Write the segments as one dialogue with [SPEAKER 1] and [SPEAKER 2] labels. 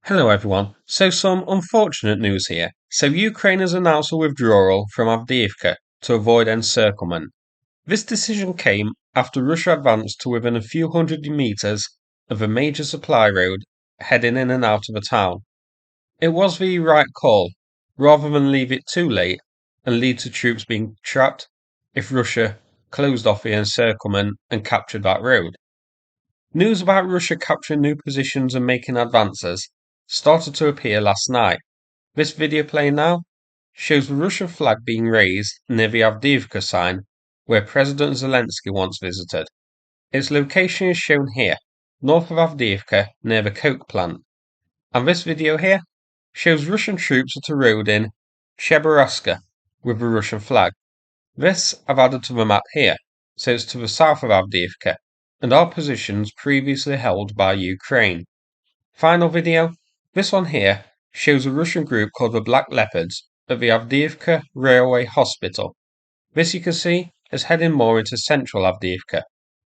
[SPEAKER 1] Hello everyone. So some unfortunate news here. So Ukraine has announced a withdrawal from Avdiivka to avoid encirclement. This decision came after Russia advanced to within a few hundred meters of a major supply road heading in and out of the town. It was the right call, rather than leave it too late and lead to troops being trapped if Russia closed off the encirclement and captured that road. News about Russia capturing new positions and making advances started to appear last night. This video playing now shows the Russian flag being raised near the Avdiivka sign where President Zelensky once visited. Its location is shown here, north of Avdiivka near the coke plant. And this video here shows Russian troops at a road in Chebarovsk with the Russian flag. This I've added to the map here, so it's to the south of Avdiivka and are positions previously held by Ukraine. Final video. This one here shows a Russian group called the Black Leopards at the Avdiivka Railway Hospital. This you can see is heading more into central Avdiivka.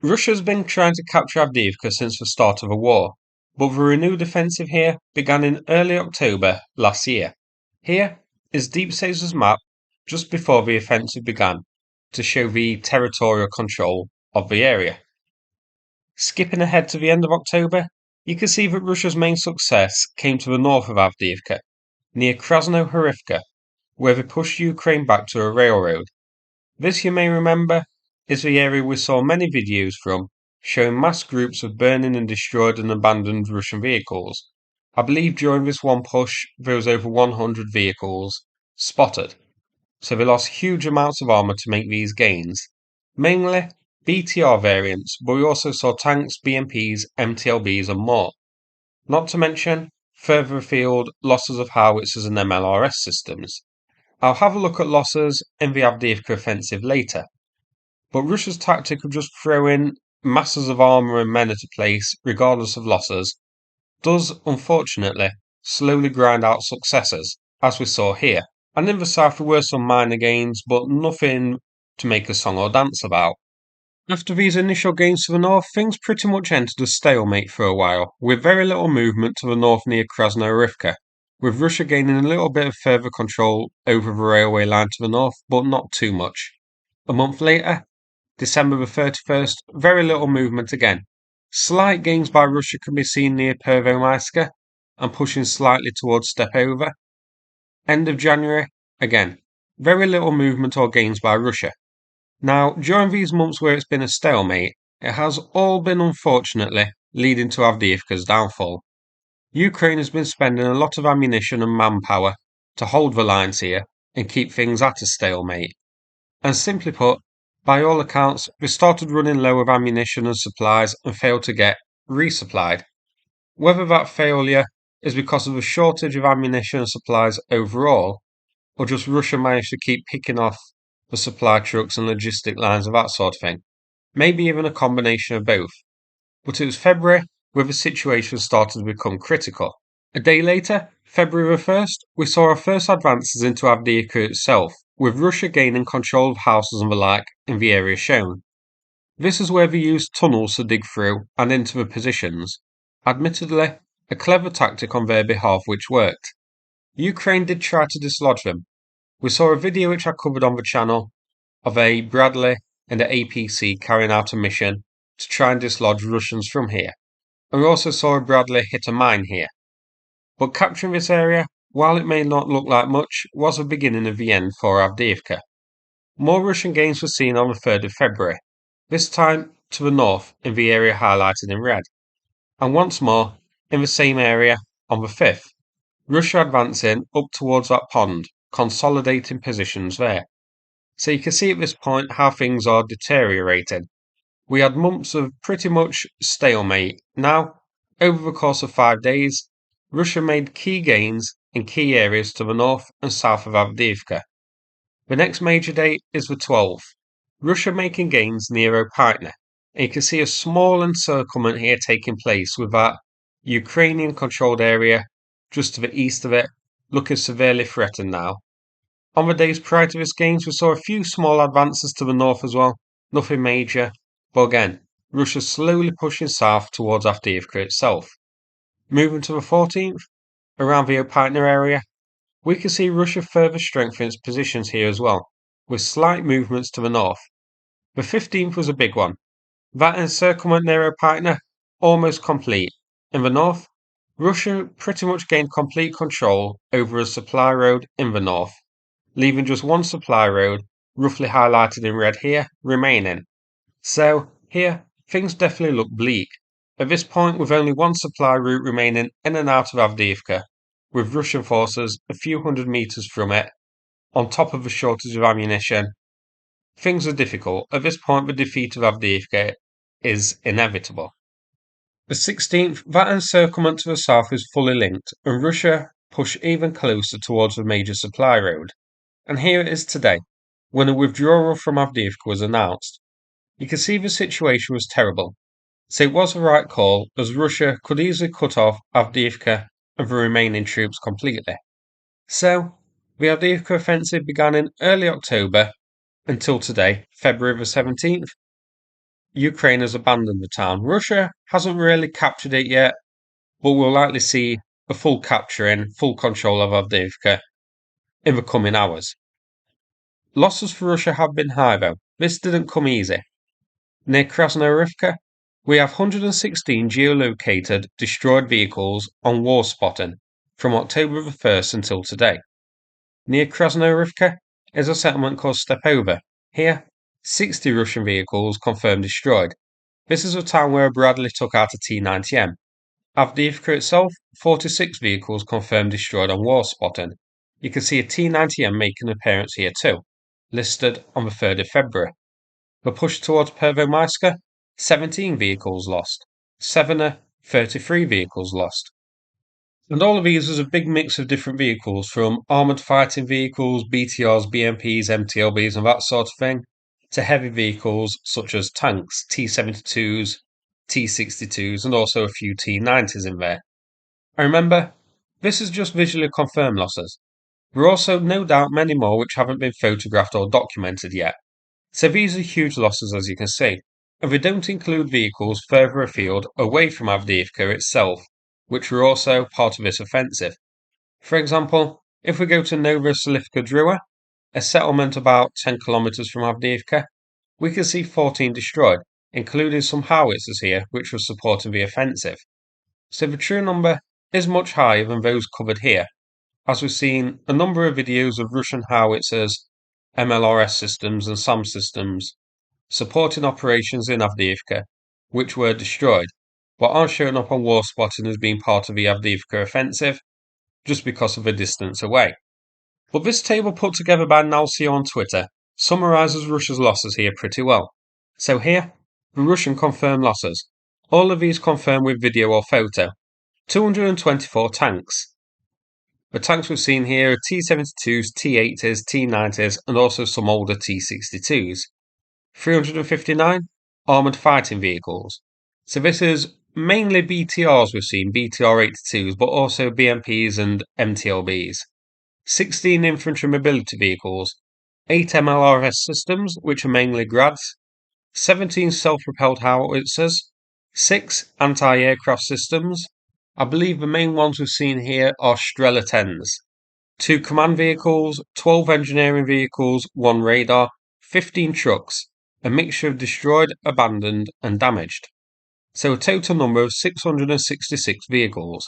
[SPEAKER 1] Russia's been trying to capture Avdiivka since the start of the war, but the renewed offensive here began in early October last year. Here is Deep State's map just before the offensive began to show the territorial control of the area. Skipping ahead to the end of October, you can see that Russia's main success came to the north of Avdiivka, near Krasnohorivka, where they pushed Ukraine back to a railroad. This, you may remember, is the area we saw many videos from, showing mass groups of burning and destroyed and abandoned Russian vehicles. I believe during this one push there was over 100 vehicles spotted, so they lost huge amounts of armour to make these gains. Mainly BTR variants, but we also saw tanks, BMPs, MTLBs and more. Not to mention, further afield, losses of howitzers and MLRS systems. I'll have a look at losses in the Avdiivka offensive later, but Russia's tactic of just throwing masses of armour and men into place, regardless of losses, does, unfortunately, slowly grind out successes, as we saw here. And in the south there were some minor gains, but nothing to make a song or dance about. After these initial gains to the north, things pretty much entered a stalemate for a while, with very little movement to the north near Krasnohorivka, with Russia gaining a little bit of further control over the railway line to the north, but not too much. A month later, December the 31st, very little movement again. Slight gains by Russia can be seen near Pervomaiska and pushing slightly towards Stepover. End of January, again, very little movement or gains by Russia. Now, during these months where it's been a stalemate, it has all been unfortunately leading to Avdiivka's downfall. Ukraine has been spending a lot of ammunition and manpower to hold the lines here and keep things at a stalemate. And simply put, by all accounts, they started running low of ammunition and supplies and failed to get resupplied. Whether that failure is because of a shortage of ammunition and supplies overall, or just Russia managed to keep picking off the supply trucks and logistic lines and that sort of thing. Maybe even a combination of both. But it was February where the situation started to become critical. A day later, February the 1st, we saw our first advances into Avdiivka itself, with Russia gaining control of houses and the like in the area shown. This is where they used tunnels to dig through and into the positions. Admittedly, a clever tactic on their behalf which worked. Ukraine did try to dislodge them. We saw a video which I covered on the channel of a Bradley and an APC carrying out a mission to try and dislodge Russians from here. And we also saw a Bradley hit a mine here. But capturing this area, while it may not look like much, was the beginning of the end for Avdiivka. More Russian gains were seen on the 3rd of February, this time to the north in the area highlighted in red. And once more, in the same area on the 5th, Russia advancing up towards that pond, consolidating positions there. So you can see at this point how things are deteriorating. We had months of pretty much stalemate. Now, over the course of 5 days, Russia made key gains in key areas to the north and south of Avdiivka. The next major date is the 12th. Russia making gains near Opytne. And you can see a small encirclement here taking place with that Ukrainian-controlled area just to the east of it, looking severely threatened now. On the days prior to this games, we saw a few small advances to the north as well, nothing major, but again, Russia slowly pushing south towards Avdiivka itself. Moving to the 14th, around the partner area, we can see Russia further strengthen its positions here as well, with slight movements to the north. The 15th was a big one. That encirclement near a partner, almost complete. In the north, Russia pretty much gained complete control over a supply road in the north, leaving just one supply road, roughly highlighted in red here, remaining. So, here, things definitely look bleak. At this point, with only one supply route remaining in and out of Avdiivka, with Russian forces a few hundred meters from it, on top of a shortage of ammunition, things are difficult. At this point, the defeat of Avdiivka is inevitable. The 16th, that encirclement to the south is fully linked, and Russia push even closer towards the major supply road. And here it is today, when a withdrawal from Avdiivka was announced. You can see the situation was terrible, so it was the right call, as Russia could easily cut off Avdiivka and the remaining troops completely. So, the Avdiivka offensive began in early October until today, February the 17th. Ukraine has abandoned the town. Russia hasn't really captured it yet, but we'll likely see a full capturing, full control of Avdiivka in the coming hours. Losses for Russia have been high though. This didn't come easy. Near Krasnoyarivka, we have 116 geolocated destroyed vehicles on war spotting from October the 1st until today. Near Krasnoyarivka is a settlement called Stepova. Here, 60 Russian vehicles confirmed destroyed. This is a town where Bradley took out a T-90M. Avdiivka itself, 46 vehicles confirmed destroyed on war spotting. You can see a T-90M making an appearance here too, listed on the 3rd of February. The push towards Pervomaiska, 17 vehicles lost. Sevena, 33 vehicles lost. And all of these was a big mix of different vehicles, from armoured fighting vehicles, BTRs, BMPs, MTLBs and that sort of thing, to heavy vehicles such as tanks, T-72s, T-62s and also a few T-90s in there. And remember, this is just visually confirmed losses. There are also no doubt many more which haven't been photographed or documented yet. So these are huge losses as you can see, and they don't include vehicles further afield away from Avdiivka itself, which were also part of this offensive. For example, if we go to Novoselivka Drua, a settlement about 10 kilometers from Avdiivka, we can see 14 destroyed, including some howitzers here which were supporting the offensive. So the true number is much higher than those covered here, as we've seen a number of videos of Russian howitzers, MLRS systems and SAM systems supporting operations in Avdiivka, which were destroyed, but aren't showing up on war spotting as being part of the Avdiivka offensive, just because of the distance away. But this table put together by Nalcio on Twitter summarises Russia's losses here pretty well. So here, the Russian confirmed losses. All of these confirmed with video or photo. 224 tanks. The tanks we've seen here are T-72s, T-80s, T-90s and also some older T-62s. 359 armoured fighting vehicles. So this is mainly BTRs we've seen, BTR-82s, but also BMPs and MTLBs. 16 infantry mobility vehicles, 8 MLRS systems, which are mainly Grads, 17 self-propelled howitzers, 6 anti-aircraft systems. I believe the main ones we've seen here are Strela 10s. 2 command vehicles, 12 engineering vehicles, 1 radar, 15 trucks, a mixture of destroyed, abandoned and damaged. So a total number of 666 vehicles.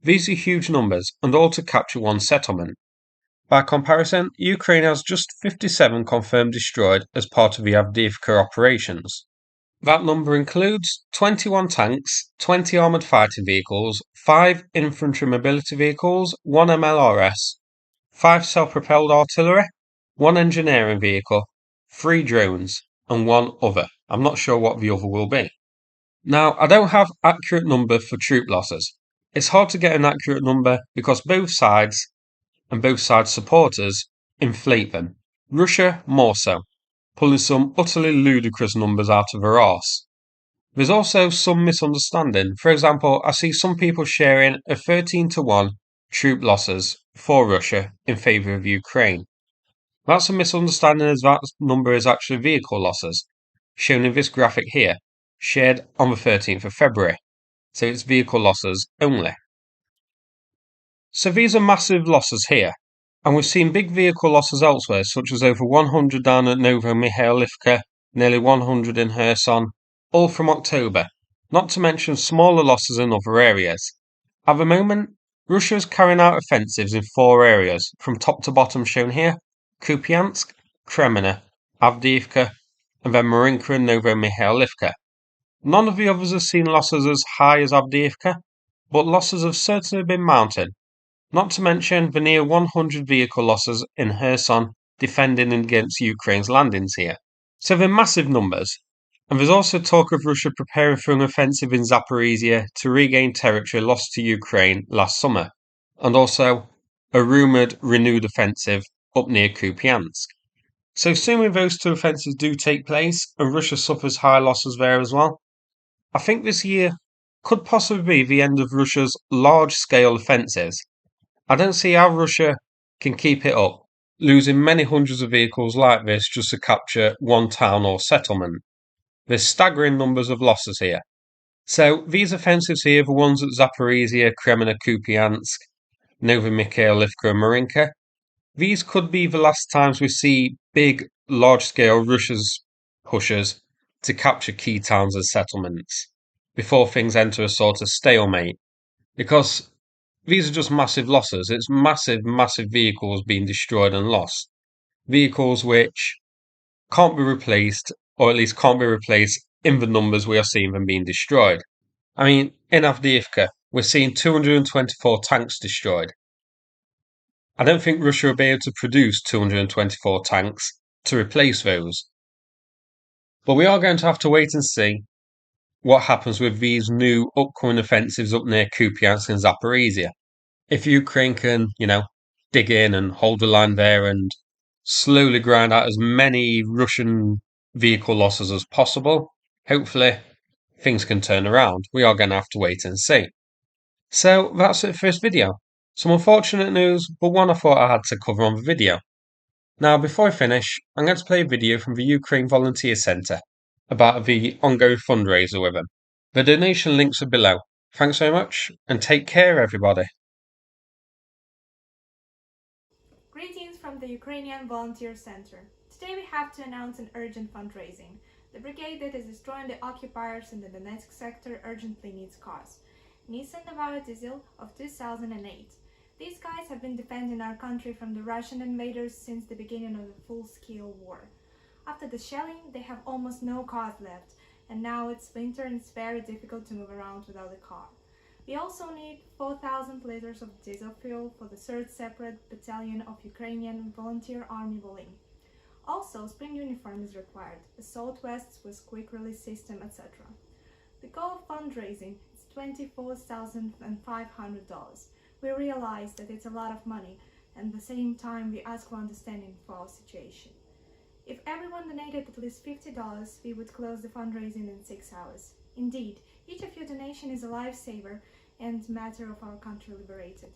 [SPEAKER 1] These are huge numbers, and all to capture one settlement. By comparison, Ukraine has just 57 confirmed destroyed as part of the Avdiivka operations. That number includes 21 tanks, 20 armoured fighting vehicles, 5 infantry mobility vehicles, 1 MLRS, 5 self-propelled artillery, 1 engineering vehicle, 3 drones, and 1 other. I'm not sure what the other will be. Now, I don't have accurate number for troop losses. It's hard to get an accurate number because both sides and both sides' supporters inflate them. Russia more so, pulling some utterly ludicrous numbers out of their arse. There's also some misunderstanding. For example, I see some people sharing a 13-1 troop losses for Russia in favour of Ukraine. That's a misunderstanding, as that number is actually vehicle losses, shown in this graphic here, shared on the 13th of February. so it's vehicle losses only. So these are massive losses here, and we've seen big vehicle losses elsewhere, such as over 100 down at Novomikhailivka, nearly 100 in Kherson, all from October, not to mention smaller losses in other areas. At the moment, Russia is carrying out offensives in 4 areas, from top to bottom shown here: Kupiansk, Kreminna, Avdiivka, and then Marinka and Novomikhailivka. None of the others have seen losses as high as Avdiivka, but losses have certainly been mounting, not to mention the near 100 vehicle losses in Kherson defending against Ukraine's landings here. So they're massive numbers, and there's also talk of Russia preparing for an offensive in Zaporizhia to regain territory lost to Ukraine last summer, and also a rumoured renewed offensive up near Kupiansk. So assuming those 2 offensives do take place and Russia suffers high losses there as well, I think this year could possibly be the end of Russia's large-scale offensives. I don't see how Russia can keep it up, losing many hundreds of vehicles like this just to capture one town or settlement. There's staggering numbers of losses here. So these offensives here, the ones at Zaporizhia, Kreminna, Kupiansk, Novomikhailivka and Marinka, these could be the last times we see big, large-scale Russia's pushes to capture key towns and settlements before things enter a sort of stalemate. Because these are just massive losses. It's massive, massive vehicles being destroyed and lost. Vehicles which can't be replaced, or at least can't be replaced in the numbers we are seeing them being destroyed. I mean, in Avdiivka, we're seeing 224 tanks destroyed. I don't think Russia will be able to produce 224 tanks to replace those. But we are going to have to wait and see what happens with these new upcoming offensives up near Kupiansk and Zaporizhia. If Ukraine can, dig in and hold the line there and slowly grind out as many Russian vehicle losses as possible, hopefully things can turn around. We are going to have to wait and see. So that's it for this video. Some unfortunate news, but one I thought I had to cover on the video. Now, before I finish, I'm going to play a video from the Ukraine Volunteer Centre about the ongoing fundraiser with them. The donation links are below. Thanks so much, and take care, everybody.
[SPEAKER 2] Greetings from the Ukrainian Volunteer Center. Today we have to announce an urgent fundraising. The brigade that is destroying the occupiers in the Donetsk sector urgently needs cars. Nissan Navara diesel of 2008. These guys have been defending our country from the Russian invaders since the beginning of the full-scale war. After the shelling, they have almost no cars left, and now it's winter and it's very difficult to move around without a car. We also need 4,000 liters of diesel fuel for the 3rd separate battalion of Ukrainian Volunteer Army Volyn. Also, spring uniform is required, assault vests with quick release system, etc. The goal of fundraising is $24,500. We realize that it's a lot of money, and at the same time we ask for understanding for our situation. If everyone donated at least $50, we would close the fundraising in 6 hours. Indeed, each of your donation is a lifesaver and matter of our country liberated.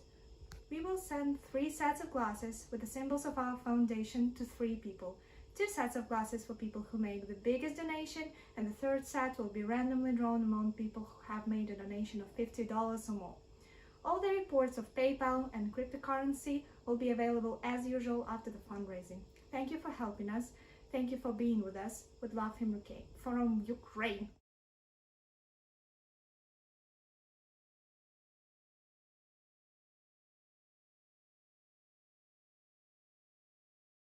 [SPEAKER 2] We will send 3 sets of glasses with the symbols of our foundation to 3 people. 2 sets of glasses for people who made the biggest donation, and the 3rd set will be randomly drawn among people who have made a donation of $50 or more. All the reports of PayPal and cryptocurrency will be available as usual after the fundraising. Thank you for helping us. Thank you for being with us. With love from Ukraine.